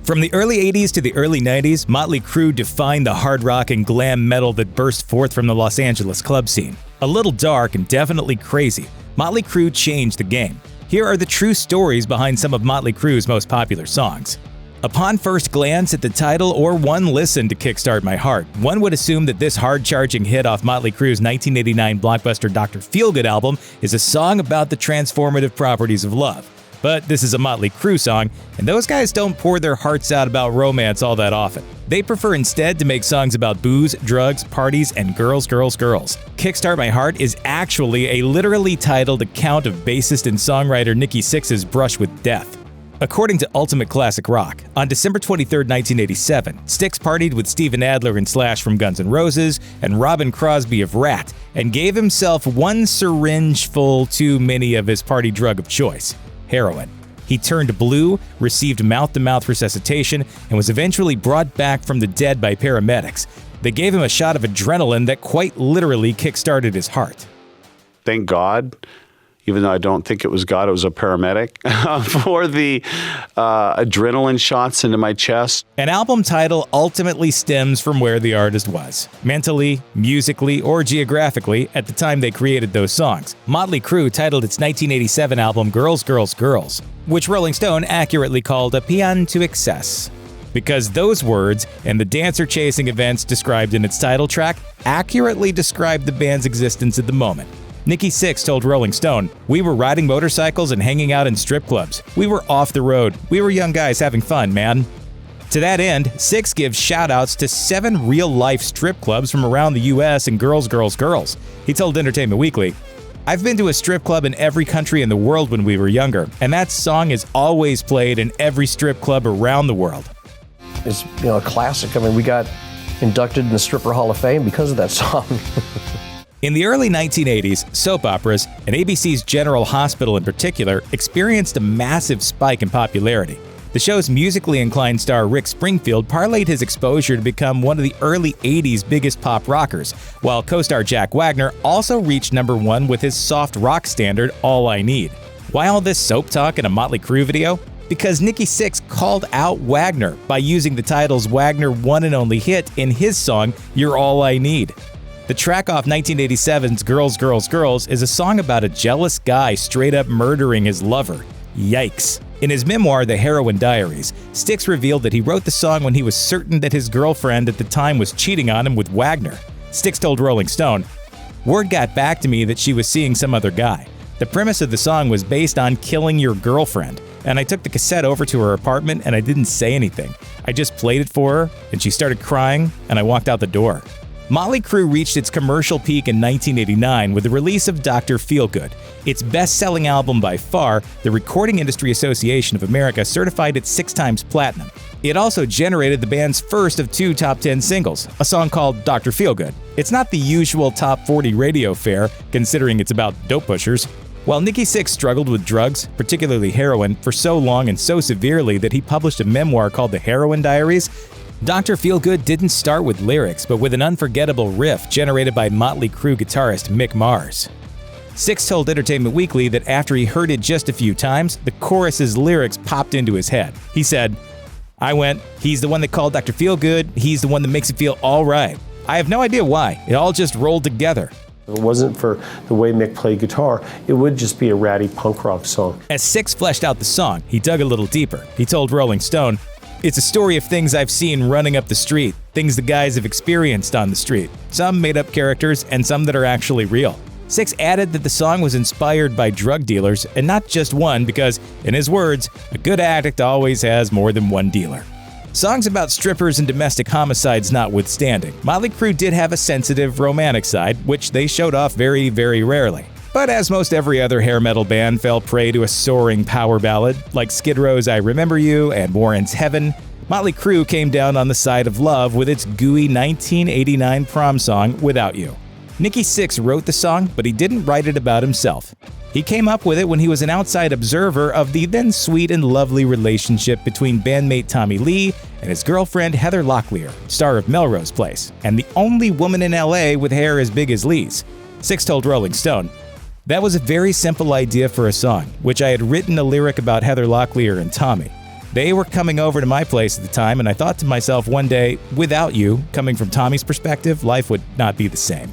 From the early 80s to the early 90s, Motley Crue defined the hard rock and glam metal that burst forth from the Los Angeles club scene. A little dark and definitely crazy, Motley Crue changed the game. Here are the true stories behind some of Motley Crue's most popular songs. Upon first glance at the title or one listen to Kickstart My Heart, one would assume that this hard-charging hit off Motley Crue's 1989 blockbuster Dr. Feelgood album is a song about the transformative properties of love. But this is a Motley Crue song, and those guys don't pour their hearts out about romance all that often. They prefer instead to make songs about booze, drugs, parties, and girls, girls, girls. Kickstart My Heart is actually a literally titled account of bassist and songwriter Nikki Sixx's brush with death. According to Ultimate Classic Rock, on December 23, 1987, Sixx partied with Steven Adler and Slash from Guns N' Roses and Robin Crosby of Rat and gave himself one syringe full too many of his party drug of choice. Heroin. He turned blue, received mouth-to-mouth resuscitation, and was eventually brought back from the dead by paramedics. They gave him a shot of adrenaline that quite literally kick-started his heart. Thank God, even though I don't think it was God, it was a paramedic, for the adrenaline shots into my chest. An album title ultimately stems from where the artist was, mentally, musically, or geographically, at the time they created those songs. Motley Crue titled its 1987 album Girls, Girls, Girls, which Rolling Stone accurately called a paean to excess, because those words and the dancer-chasing events described in its title track accurately describe the band's existence at the moment. Nikki Sixx told Rolling Stone, "We were riding motorcycles and hanging out in strip clubs. We were off the road. We were young guys having fun, man." To that end, Sixx gives shout-outs to 7 real-life strip clubs from around the US and Girls, Girls, Girls. He told Entertainment Weekly, "I've been to a strip club in every country in the world when we were younger, and that song is always played in every strip club around the world." It's, a classic. I mean, we got inducted in the Stripper Hall of Fame because of that song. In the early 1980s, soap operas, and ABC's General Hospital in particular, experienced a massive spike in popularity. The show's musically inclined star Rick Springfield parlayed his exposure to become one of the early 80s biggest pop rockers, while co-star Jack Wagner also reached #1 with his soft rock standard All I Need. Why all this soap talk in a Motley Crue video? Because Nikki Sixx called out Wagner by using the title's Wagner one and only hit in his song You're All I Need. The track off 1987's Girls, Girls, Girls is a song about a jealous guy straight up murdering his lover. Yikes. In his memoir, The Heroin Diaries, Sixx revealed that he wrote the song when he was certain that his girlfriend at the time was cheating on him with Wagner. Sixx told Rolling Stone, "Word got back to me that she was seeing some other guy. The premise of the song was based on killing your girlfriend, and I took the cassette over to her apartment and I didn't say anything. I just played it for her, and she started crying, and I walked out the door." Motley Crue reached its commercial peak in 1989 with the release of Dr. Feelgood. Its best-selling album by far, the Recording Industry Association of America certified it 6 times platinum. It also generated the band's first of 2 top 10 singles, a song called Dr. Feelgood. It's not the usual top 40 radio fare, considering it's about dope pushers. While Nikki Sixx struggled with drugs, particularly heroin, for so long and so severely that he published a memoir called The Heroin Diaries, Dr. Feelgood didn't start with lyrics, but with an unforgettable riff generated by Motley Crue guitarist Mick Mars. Sixx told Entertainment Weekly that after he heard it just a few times, the chorus's lyrics popped into his head. He said, "I went, he's the one that called Dr. Feelgood, he's the one that makes it feel all right. I have no idea why, it all just rolled together." If it wasn't for the way Mick played guitar, it would just be a ratty punk rock song. As Sixx fleshed out the song, he dug a little deeper. He told Rolling Stone, "It's a story of things I've seen running up the street, things the guys have experienced on the street, some made-up characters and some that are actually real." Sixx added that the song was inspired by drug dealers, and not just one because, in his words, a good addict always has more than one dealer. Songs about strippers and domestic homicides notwithstanding, Motley Crue did have a sensitive, romantic side, which they showed off very, very rarely. But as most every other hair metal band fell prey to a soaring power ballad, like Skid Row's I Remember You and Warren's Heaven, Motley Crue came down on the side of love with its gooey 1989 prom song, Without You. Nikki Sixx wrote the song, but he didn't write it about himself. He came up with it when he was an outside observer of the then sweet and lovely relationship between bandmate Tommy Lee and his girlfriend Heather Locklear, star of Melrose Place, and the only woman in LA with hair as big as Lee's. Sixx told Rolling Stone, "That was a very simple idea for a song, which I had written a lyric about Heather Locklear and Tommy. They were coming over to my place at the time, and I thought to myself one day, without you, coming from Tommy's perspective, life would not be the same.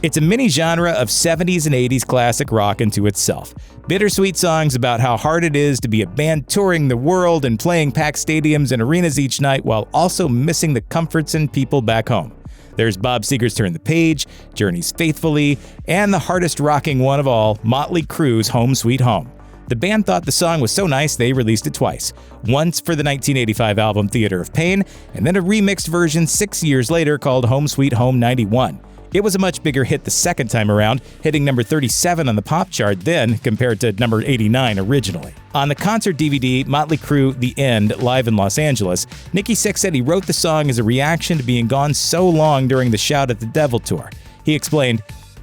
It's a mini-genre of 70s and 80s classic rock into itself. Bittersweet songs about how hard it is to be a band touring the world and playing packed stadiums and arenas each night while also missing the comforts and people back home. There's Bob Seger's Turn the Page, Journey's Faithfully, and the hardest rocking one of all, Motley Crue's Home Sweet Home. The band thought the song was so nice they released it twice, once for the 1985 album Theater of Pain, and then a remixed version 6 years later called Home Sweet Home 91. It was a much bigger hit the second time around, hitting number 37 on the pop chart then compared to number 89 originally. On the concert DVD, Motley Crue The End, live in Los Angeles, Nikki Sixx said he wrote the song as a reaction to being gone so long during the Shout at the Devil tour. He explained,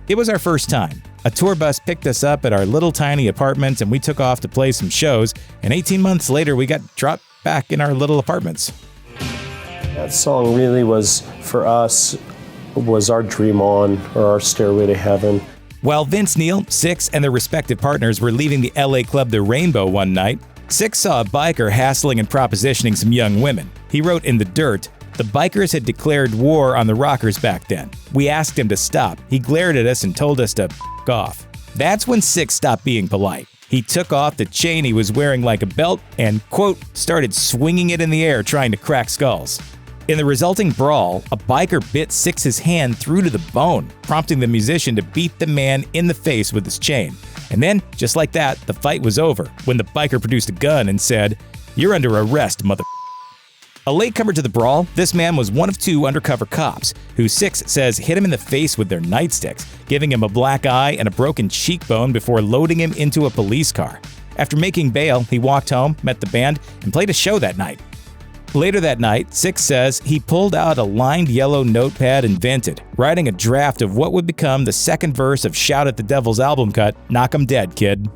"It was our first time. A tour bus picked us up at our little tiny apartment and we took off to play some shows, and 18 months later we got dropped back in our little apartments." That song really was, for us, was our dream on, or our stairway to heaven. While Vince Neil, Sixx, and their respective partners were leaving the LA club The Rainbow one night, Sixx saw a biker hassling and propositioning some young women. He wrote in The Dirt, "The bikers had declared war on the rockers back then. We asked him to stop. He glared at us and told us to f*** off." That's when Sixx stopped being polite. He took off the chain he was wearing like a belt and, quote, started swinging it in the air trying to crack skulls. In the resulting brawl, a biker bit Sixx's hand through to the bone, prompting the musician to beat the man in the face with his chain. And then, just like that, the fight was over when the biker produced a gun and said, "You're under arrest, mother." A latecomer to the brawl, this man was one of two undercover cops, who Sixx says hit him in the face with their nightsticks, giving him a black eye and a broken cheekbone before loading him into a police car. After making bail, he walked home, met the band, and played a show that night. Later that night, Sixx says he pulled out a lined yellow notepad and vented, writing a draft of what would become the second verse of Shout at the Devil's album cut, "Knock 'em Dead, Kid."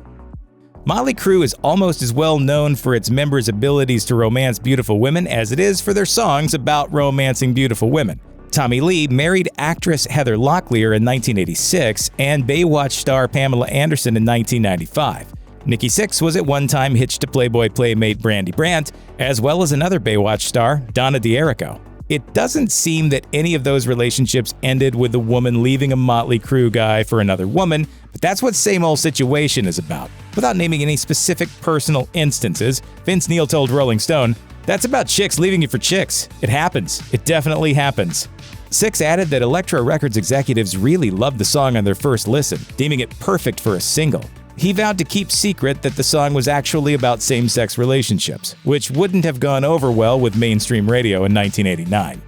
Motley Crue is almost as well known for its members' abilities to romance beautiful women as it is for their songs about romancing beautiful women. Tommy Lee married actress Heather Locklear in 1986 and Baywatch star Pamela Anderson in 1995. Nikki Sixx was at one time hitched to Playboy playmate Brandy Brandt, as well as another Baywatch star, Donna D'Errico. It doesn't seem that any of those relationships ended with the woman leaving a Motley Crue guy for another woman, but that's what Same Old Situation is about. Without naming any specific personal instances, Vince Neil told Rolling Stone, "That's about chicks leaving you for chicks. It happens. It definitely happens." Sixx added that Elektra Records executives really loved the song on their first listen, deeming it perfect for a single. He vowed to keep secret that the song was actually about same-sex relationships, which wouldn't have gone over well with mainstream radio in 1989.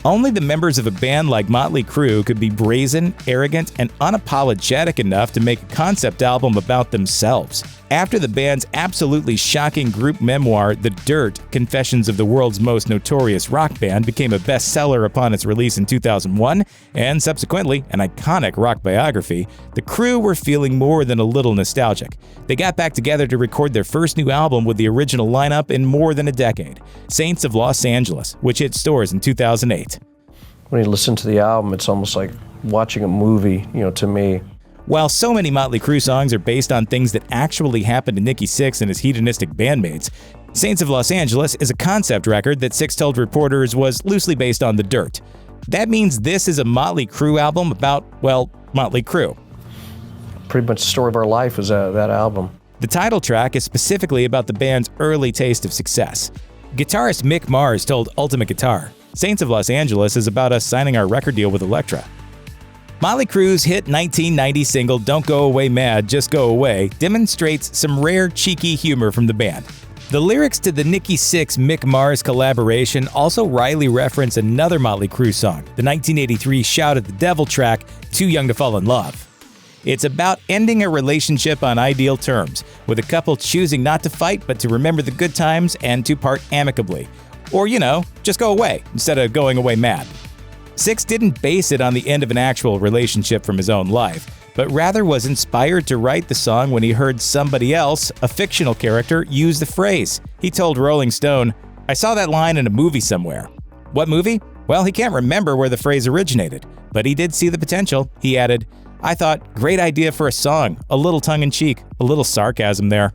Only the members of a band like Motley Crue could be brazen, arrogant, and unapologetic enough to make a concept album about themselves. After the band's absolutely shocking group memoir, The Dirt, Confessions of the World's Most Notorious Rock Band, became a bestseller upon its release in 2001, and subsequently an iconic rock biography, the Crue were feeling more than a little nostalgic. They got back together to record their first new album with the original lineup in more than a decade, Saints of Los Angeles, which hit stores in 2008. When you listen to the album, it's almost like watching a movie, to me. While so many Motley Crue songs are based on things that actually happened to Nikki Sixx and his hedonistic bandmates, Saints of Los Angeles is a concept record that Sixx told reporters was loosely based on The Dirt. That means this is a Motley Crue album about, well, Motley Crue. Pretty much the story of our life is that album. The title track is specifically about the band's early taste of success. Guitarist Mick Mars told Ultimate Guitar, "Saints of Los Angeles is about us signing our record deal with Elektra." Motley Crue's hit 1990 single Don't Go Away Mad, Just Go Away demonstrates some rare cheeky humor from the band. The lyrics to the Nikki Sixx-Mick Mars collaboration also wryly reference another Motley Crue song, the 1983 Shout at the Devil track, Too Young to Fall in Love. It's about ending a relationship on ideal terms, with a couple choosing not to fight but to remember the good times and to part amicably. Or, just go away instead of going away mad. Sixx didn't base it on the end of an actual relationship from his own life, but rather was inspired to write the song when he heard somebody else, a fictional character, use the phrase. He told Rolling Stone, "I saw that line in a movie somewhere." What movie? Well, he can't remember where the phrase originated, but he did see the potential. He added, "I thought, great idea for a song, a little tongue-in-cheek, a little sarcasm there."